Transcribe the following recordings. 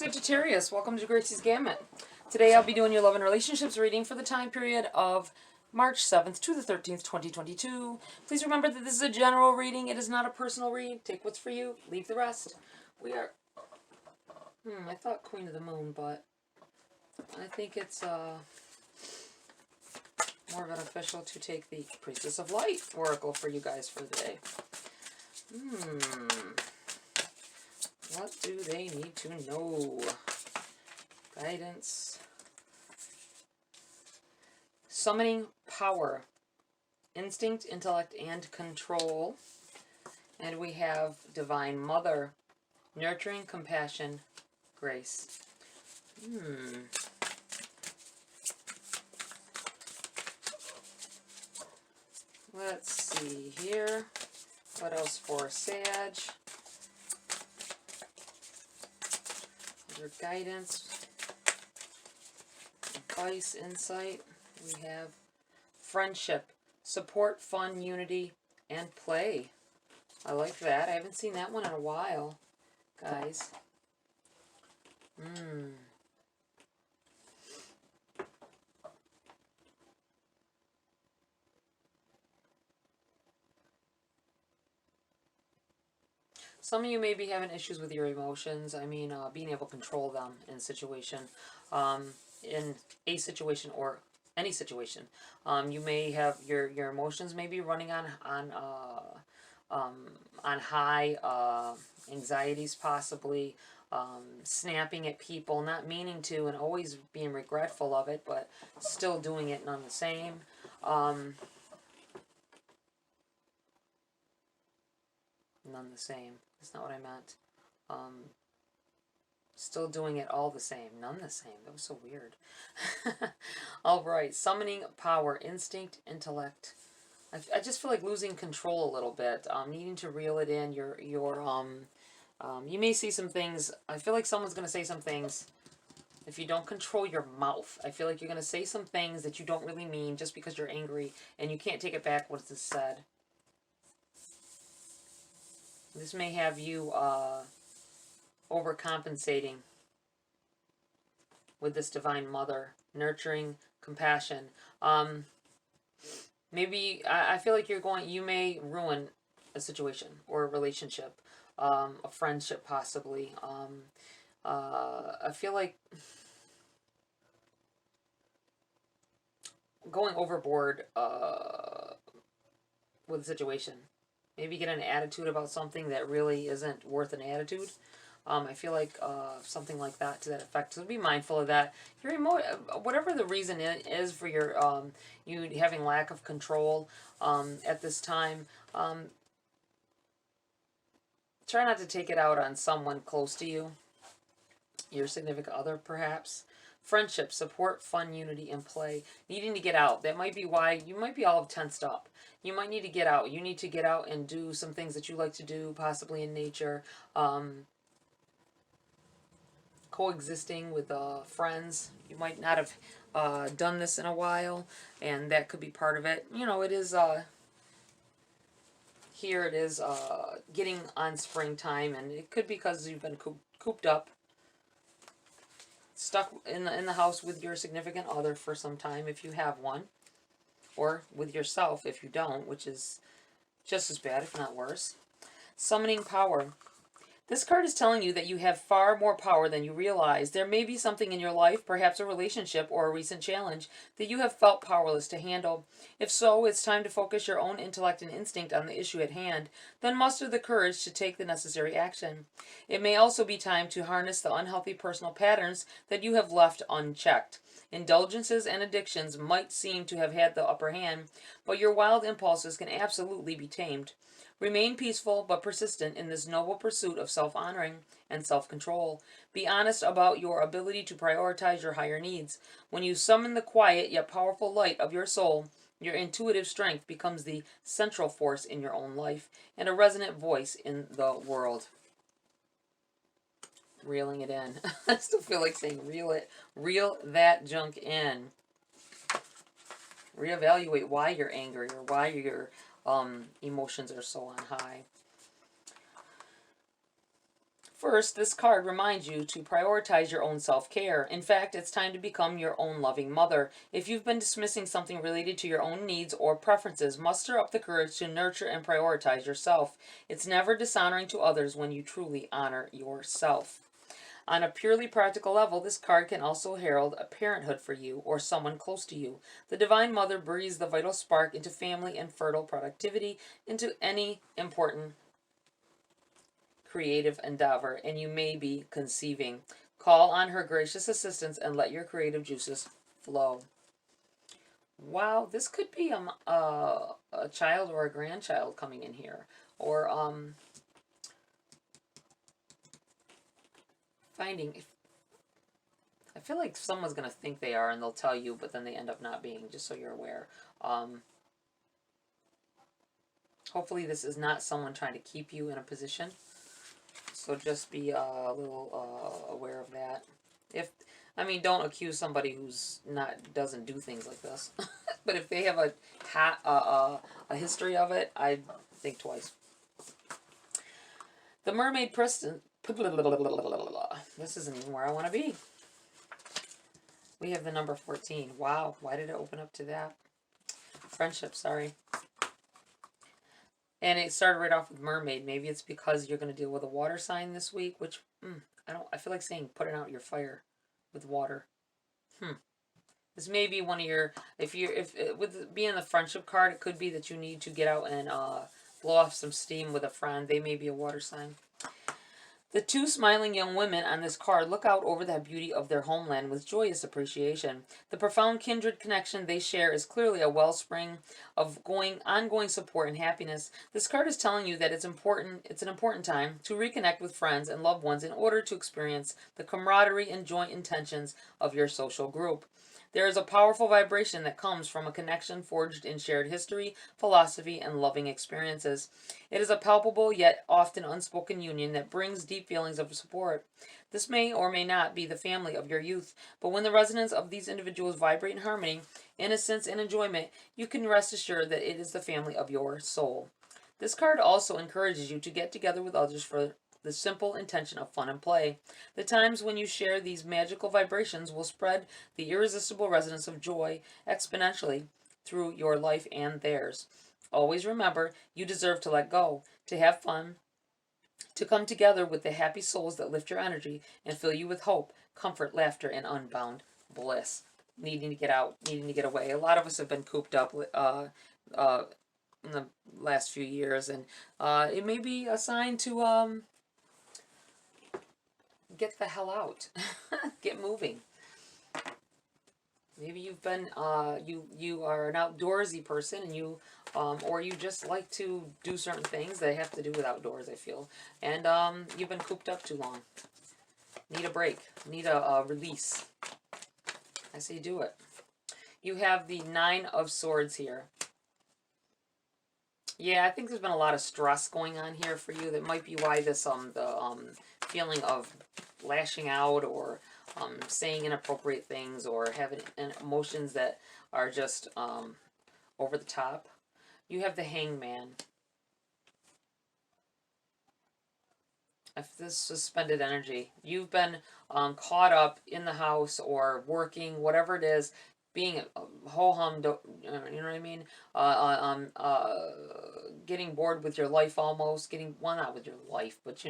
Sagittarius, welcome to GRAYCI'S Gamut. Today I'll be doing your love and relationships reading for the time period of March 7th to the 13th, 2022. Please remember that this is a general reading. It is not a personal read. Take what's for you, leave the rest. We are... I thought Queen of the Moon, but I think it's more beneficial to take the Priestess of Light Oracle for you guys for the day. What do they need to know? Guidance. Summoning power. Instinct, intellect, and control. And we have Divine Mother. Nurturing, compassion, grace. Let's see here. What else for Sag? Under guidance, advice, insight, we have friendship, support, fun, unity, and play. I like that. I haven't seen that one in a while, guys. Some of you may be having issues with your emotions. I mean, being able to control them in a situation, or any situation. You may have your emotions may be running on high, anxieties possibly, snapping at people, not meaning to, and always being regretful of it, but still doing it none the same. None the same. That's not what I meant. Still doing it all the same. None the same. That was so weird. Alright. Summoning power. Instinct. Intellect. I just feel like losing control a little bit. Needing to reel it in. You may see some things. I feel like someone's going to say some things. If you don't control your mouth, I feel like you're going to say some things that you don't really mean just because you're angry and you can't take it back what is said. This may have you overcompensating with this Divine Mother. Nurturing, compassion. Maybe, I feel like you may ruin a situation or a relationship. A friendship possibly. I feel like going overboard with a situation. Maybe get an attitude about something that really isn't worth an attitude. I feel like something like that to that effect. So be mindful of that. Whatever the reason is for your you having lack of control at this time, try not to take it out on someone close to you, your significant other perhaps. Friendship, support, fun, unity, and play. Needing to get out. That might be why you might be all tensed up. You might need to get out. You need to get out and do some things that you like to do, possibly in nature. Coexisting with friends. You might not have done this in a while, and that could be part of it. You know, it is... here it is getting on springtime, and it could be because you've been cooped up. Stuck in the house with your significant other for some time if you have one, or with yourself if you don't, which is just as bad if not worse. Summoning power. This card is telling you that you have far more power than you realize. There may be something in your life, perhaps a relationship or a recent challenge, that you have felt powerless to handle. If so, it's time to focus your own intellect and instinct on the issue at hand, then muster the courage to take the necessary action. It may also be time to harness the unhealthy personal patterns that you have left unchecked. Indulgences and addictions might seem to have had the upper hand, but your wild impulses can absolutely be tamed. Remain peaceful but persistent in this noble pursuit of self-honoring and self-control. Be honest about your ability to prioritize your higher needs. When you summon the quiet yet powerful light of your soul, your intuitive strength becomes the central force in your own life and a resonant voice in the world. Reeling it in. I still feel like saying reel that junk in. Reevaluate why you're angry or why your emotions are so on high. First, this card reminds you to prioritize your own self-care. In fact, it's time to become your own loving mother. If you've been dismissing something related to your own needs or preferences, muster up the courage to nurture and prioritize yourself. It's never dishonoring to others when you truly honor yourself. On a purely practical level, this card can also herald a parenthood for you or someone close to you. The Divine Mother breathes the vital spark into family and fertile productivity, into any important creative endeavor, and you may be conceiving. Call on her gracious assistance and let your creative juices flow. Wow, this could be a child or a grandchild coming in here, or finding. I feel like someone's gonna think they are, and they'll tell you, but then they end up not being. Just so you're aware. Hopefully, this is not someone trying to keep you in a position. So just be a little aware of that. Don't accuse somebody who's doesn't do things like this. But if they have a history of it, I'd think twice. The Mermaid Priestess. This isn't even where I want to be. We have the number 14. Wow, why did it open up to that? Friendship, sorry. And it started right off with Mermaid. Maybe it's because you're going to deal with a water sign this week, which I feel like saying putting out your fire with water. This may be one of your, if with being the friendship card, it could be that you need to get out and blow off some steam with a friend. They may be a water sign. The two smiling young women on this card look out over the beauty of their homeland with joyous appreciation. The profound kindred connection they share is clearly a wellspring of ongoing support and happiness. This card is telling you that it's an important time to reconnect with friends and loved ones in order to experience the camaraderie and joint intentions of your social group. There is a powerful vibration that comes from a connection forged in shared history, philosophy, and loving experiences. It is a palpable yet often unspoken union that brings deep feelings of support. This may or may not be the family of your youth, but when the resonance of these individuals vibrate in harmony, innocence, and enjoyment, you can rest assured that it is the family of your soul. This card also encourages you to get together with others for the simple intention of fun and play. The times when you share these magical vibrations will spread the irresistible resonance of joy exponentially through your life and theirs. Always remember, you deserve to let go, to have fun, to come together with the happy souls that lift your energy and fill you with hope, comfort, laughter, and unbound bliss. Needing to get out, needing to get away. A lot of us have been cooped up in the last few years, and it may be a sign to get the hell out. Get moving. Maybe you've been you are an outdoorsy person, and you or you just like to do certain things that have to do with outdoors, I feel, and you've been cooped up too long. Need a break. Need a release. I say do it. You have the 9 of Swords here. Yeah, I think there's been a lot of stress going on here for you. That might be why this the feeling of lashing out, or saying inappropriate things, or having emotions that are just over the top. You have the Hangman. If this suspended energy, you've been caught up in the house or working, whatever it is, being ho-hum, you know what I mean? Getting bored with your life almost, well, not with your life, but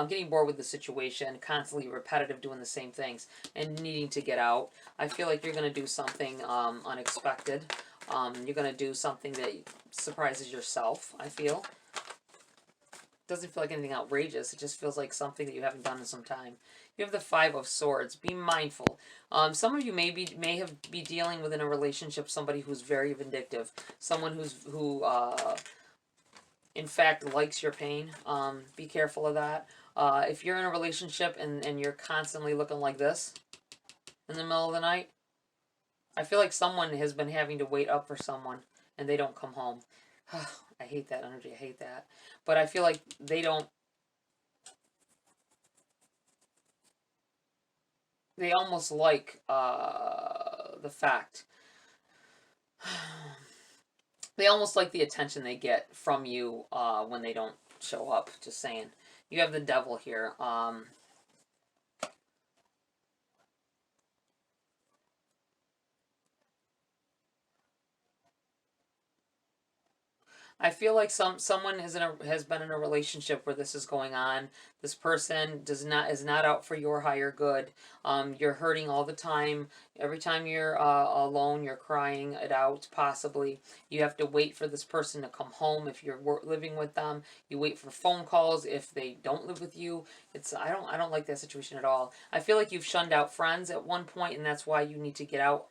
getting bored with the situation, constantly repetitive, doing the same things, and needing to get out. I feel like you're going to do something unexpected. You're going to do something that surprises yourself, I feel. Doesn't feel like anything outrageous. It just feels like something that you haven't done in some time. You have the 5 of Swords. Be mindful. Some of you may be dealing within a relationship somebody who's very vindictive, someone who in fact likes your pain. Be careful of that. If you're in a relationship and you're constantly looking like this in the middle of the night, I feel like someone has been having to wait up for someone and they don't come home. I hate that energy. I hate that. But I feel like they almost like the fact. They almost like the attention they get from you when they don't show up. Just saying. You have the Devil here. I feel like someone has been in a relationship where this is going on. This person is not out for your higher good. You're hurting all the time. Every time you're alone, you're crying it out. Possibly, you have to wait for this person to come home. If you're living with them, you wait for phone calls. If they don't live with you, I don't like that situation at all. I feel like you've shunned out friends at one point, and that's why you need to get out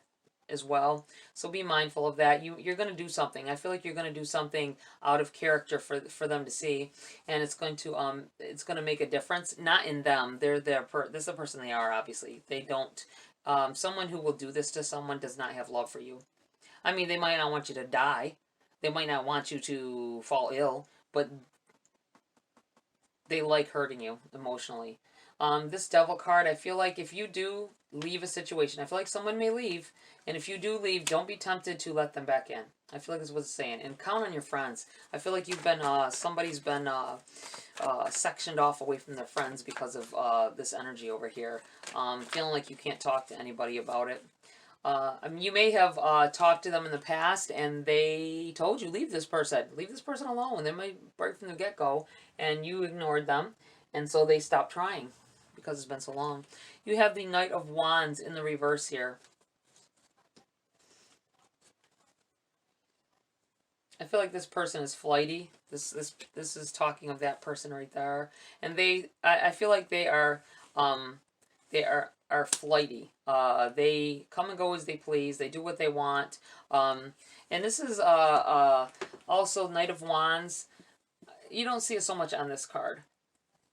as well. So be mindful of that. You're going to do something. I feel like you're going to do something out of character for them to see, and it's going to make a difference. Not in them. This is the person they are. Obviously, they don't. Someone who will do this to someone does not have love for you. I mean, they might not want you to die. They might not want you to fall ill, but they like hurting you emotionally. This Devil card, I feel like if you do leave a situation, I feel like someone may leave, and if you do leave, don't be tempted to let them back in. I feel like this is what it's saying. And count on your friends. I feel like somebody's been sectioned off away from their friends because of this energy over here. Feeling like you can't talk to anybody about it. I mean, you may have talked to them in the past, and they told you, leave this person alone. They might right from the get-go, and you ignored them, and so they stopped trying because it's been so long. You have the Knight of Wands in the reverse here. I feel like this person is flighty. This is talking of that person right there, and I feel like they are flighty. They come and go as they please. They do what they want. And this is also Knight of Wands. You don't see it so much on this card,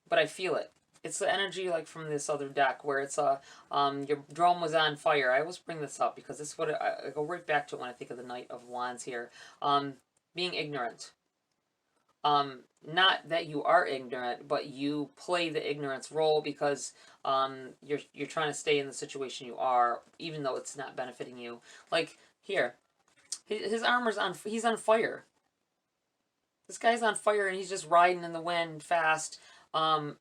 but I feel it. It's the energy like from this other deck where it's your drone was on fire. I always bring this up because this is what I go right back to it when I think of the Knight of Wands here. Being ignorant. Not that you are ignorant, but you play the ignorance role because you're trying to stay in the situation you are, even though it's not benefiting you. Like here, his armor's on. He's on fire. This guy's on fire, and he's just riding in the wind fast. Wand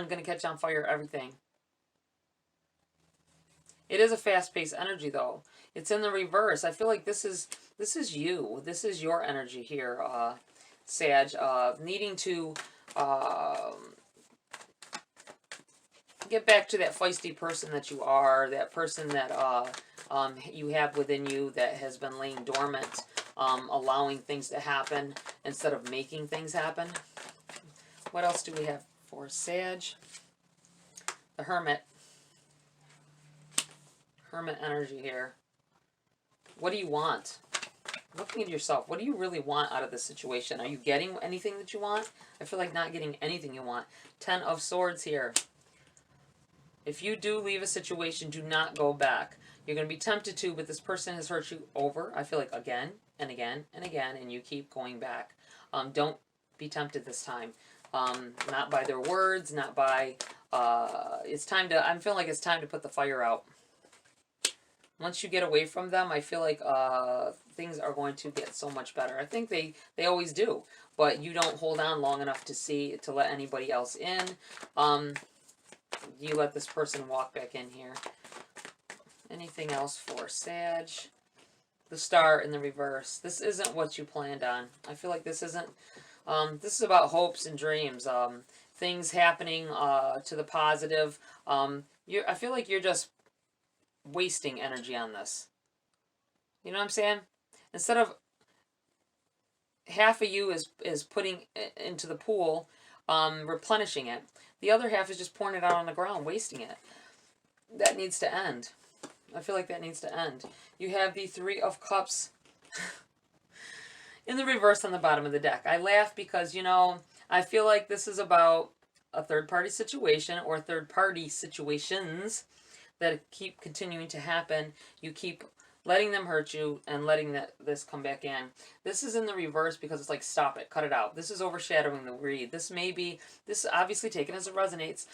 gonna catch on fire. Everything. It is a fast-paced energy, though. It's in the reverse. I feel like this is you. This is your energy here, Sag. Needing to get back to that feisty person that you are. That person that you have within you that has been laying dormant. Allowing things to happen instead of making things happen. What else do we have for Sag? The Hermit. Hermit energy here. What do you want? Looking at yourself, what do you really want out of this situation? Are you getting anything that you want? I feel like not getting anything you want. 10 of Swords here. If you do leave a situation, do not go back. You're going to be tempted to, but this person has hurt you over, I feel like, again and again and again, and you keep going back. Don't be tempted this time. Not by their words, not by... I'm feeling like it's time to put the fire out. Once you get away from them, I feel like things are going to get so much better. I think they always do, but you don't hold on long enough to let anybody else in. You let this person walk back in here. Anything else for Sag? The Star in the reverse. This isn't what you planned on. I feel like this isn't... this is about hopes and dreams. Things happening to the positive. I feel like you're just wasting energy on this. You know what I'm saying? Instead of half of you is putting it into the pool, replenishing it. The other half is just pouring it out on the ground, wasting it. That needs to end. I feel like that needs to end. You have the Three of Cups in the reverse on the bottom of the deck. I laugh because, you know, I feel like this is about a third-party situation or third-party situations that keep continuing to happen. You keep letting them hurt you and letting this come back in. This is in the reverse because it's like, stop it, cut it out. This is overshadowing the read. This is obviously taken as it resonates,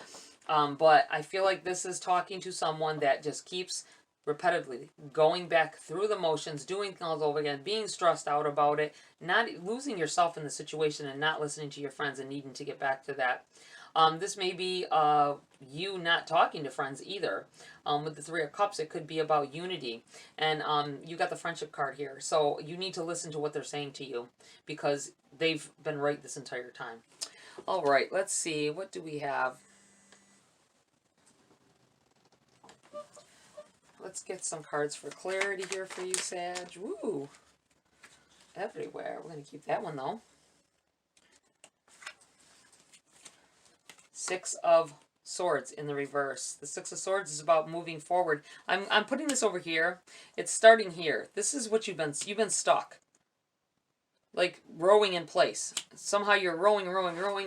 but I feel like this is talking to someone that just keeps repetitively, going back through the motions, doing things all over again, being stressed out about it, not losing yourself in the situation and not listening to your friends and needing to get back to that. This may be you not talking to friends either. With the Three of Cups, it could be about unity. And you got the Friendship card here. So you need to listen to what they're saying to you because they've been right this entire time. All right, let's see. What do we have? Let's get some cards for clarity here for you, Sag. Woo! Everywhere. We're going to keep that one, though. Six of Swords in the reverse. The Six of Swords is about moving forward. I'm putting this over here. It's starting here. This is what you've been stuck. Like rowing in place. Somehow you're rowing,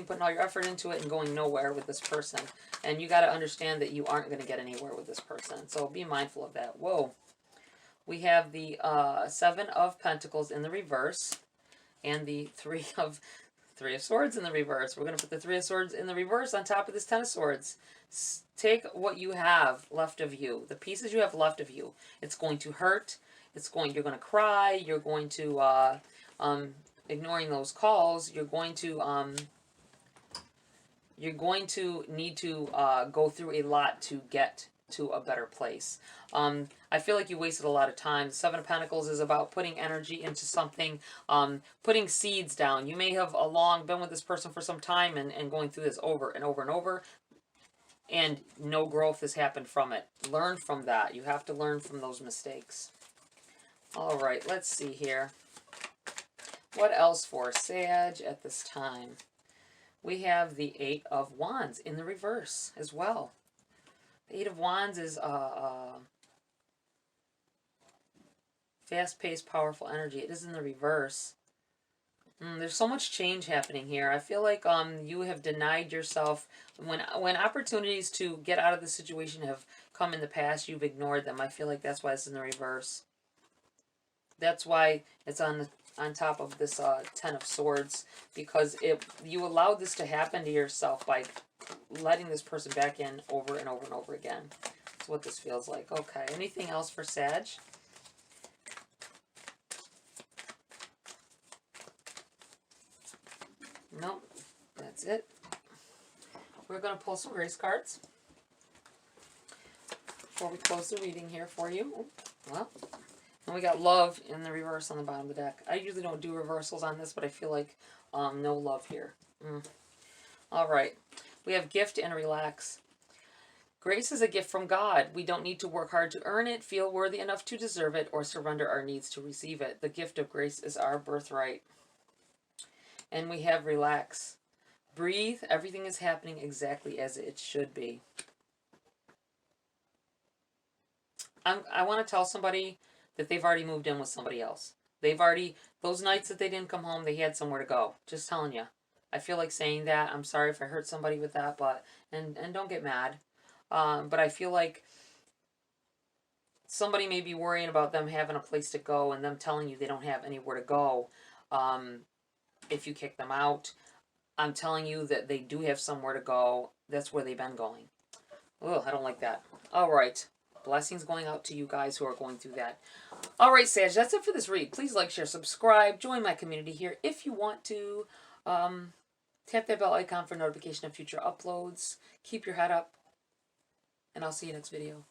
putting all your effort into it and going nowhere with this person. And you got to understand that you aren't going to get anywhere with this person. So be mindful of that. Whoa. We have the Seven of Pentacles in the reverse. And the Three of Swords in the reverse. We're going to put the Three of Swords in the reverse on top of this Ten of Swords. Take what you have left of you. The pieces you have left of you. It's going to hurt. You're going to cry. You're going to... ignoring those calls, you're going to need to go through a lot to get to a better place. I feel like you wasted a lot of time. The Seven of Pentacles is about putting energy into something, putting seeds down. You may have been with this person for some time and going through this over and over and over, and no growth has happened from it. Learn from that. You have to learn from those mistakes. All right, let's see here. What else for Sag at this time? We have the Eight of Wands in the reverse as well. The Eight of Wands is fast-paced, powerful energy. It is in the reverse. There's so much change happening here. I feel like you have denied yourself. When opportunities to get out of the situation have come in the past, you've ignored them. I feel like that's why it's in the reverse. That's why it's on top of this Ten of Swords, because you allowed this to happen to yourself by letting this person back in over and over and over again. That's what this feels like. Okay, anything else for Sag? Nope, that's it. We're going to pull some Grace cards before we close the reading here for you. Well, and we got Love in the reverse on the bottom of the deck. I usually don't do reversals on this, but I feel like no love here. All right. We have Gift and Relax. Grace is a gift from God. We don't need to work hard to earn it, feel worthy enough to deserve it, or surrender our needs to receive it. The gift of grace is our birthright. And we have Relax. Breathe. Everything is happening exactly as it should be. I want to tell somebody that they've already moved in with somebody else. Those nights that they didn't come home, they had somewhere to go. Just telling you. I feel like saying that. I'm sorry if I hurt somebody with that, but, and don't get mad. But I feel like somebody may be worrying about them having a place to go and them telling you they don't have anywhere to go. If you kick them out, I'm telling you that they do have somewhere to go. That's where they've been going. Oh, I don't like that. All right. Blessings going out to you guys who are going through that. All right, Sag, that's it for this read. Please like, share, subscribe. Join my community here if you want to. Tap that bell icon for notification of future uploads. Keep your head up, and I'll see you next video.